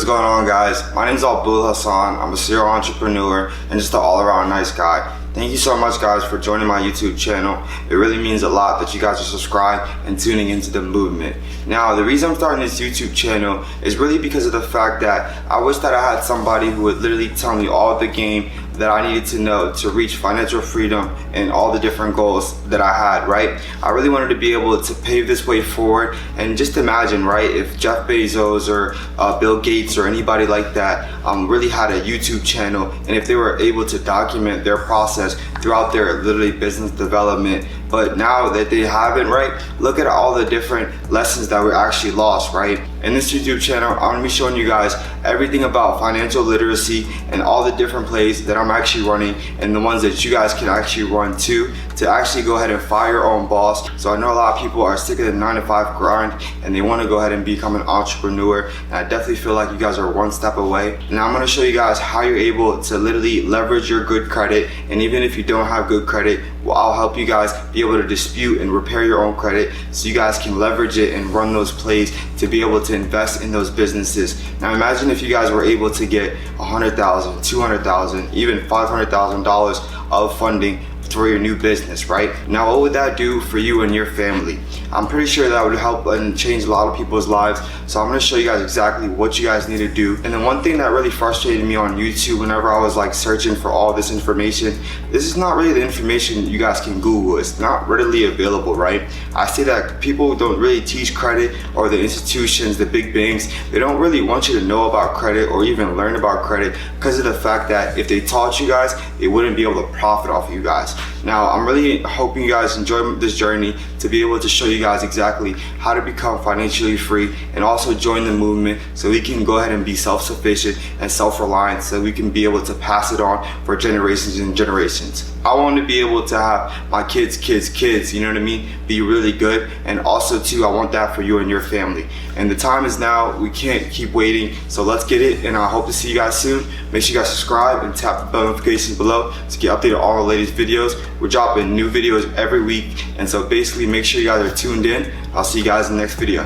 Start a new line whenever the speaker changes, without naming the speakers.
going on, guys? My name is Abu Elhassan. I'm a serial entrepreneur and just an all-around nice guy. Thank you so much, guys, for joining my YouTube channel. It really means a lot that you guys are subscribed and tuning into the movement. Now, the reason I'm starting this YouTube channel is really because of the fact that I wish that I had somebody who would literally tell me all the game that I needed to know to reach financial freedom and all the different goals that I had, right? I really wanted to be able to pave this way forward, and just imagine, right, if Jeff Bezos or Bill Gates or anybody like that really had a YouTube channel, and if they were able to document their process throughout their literally business development. But now that they haven't, right, look at all the different lessons that were actually lost, right? In this YouTube channel, I'm gonna be showing you guys everything about financial literacy and all the different plays that I'm actually running and the ones that you guys can actually run too, to actually go ahead and fire your own boss. So I know a lot of people are sick of the 9-to-5 grind and they want to go ahead and become an entrepreneur, and I definitely feel like you guys are one step away. Now I'm going to show you guys how you're able to literally leverage your good credit, and even if you don't have good credit, well, I'll help you guys be able to dispute and repair your own credit so you guys can leverage it and run those plays to be able to invest in those businesses. Now imagine if you guys were able to get $100,000, $200,000, even $500,000 of funding for your new business, right? Now what would that do for you and your family? I'm pretty sure that would help and change a lot of people's lives. So I'm going to show you guys exactly what you guys need to do. And then one thing that really frustrated me on YouTube whenever I was like searching for all this information, this is not really the information you guys can Google. It's not readily available, right? I see that people don't really teach credit, or the institutions, the big banks, they don't really want you to know about credit or even learn about credit, because of the fact that if they taught you guys, they wouldn't be able to profit off of you guys. Now, I'm really hoping you guys enjoy this journey to be able to show you guys exactly how to become financially free and also join the movement so we can go ahead and be self-sufficient and self-reliant, so we can be able to pass it on for generations and generations. I want to be able to have my kids, you know what I mean, be really good, and also too, I want that for you and your family. And the time is now. We can't keep waiting, so let's get it, and I hope to see you guys soon. Make sure you guys subscribe and tap the bell notifications below to get updated on all the latest videos. We're dropping new videos every week, and so basically make sure you guys are tuned in. I'll see you guys in the next video.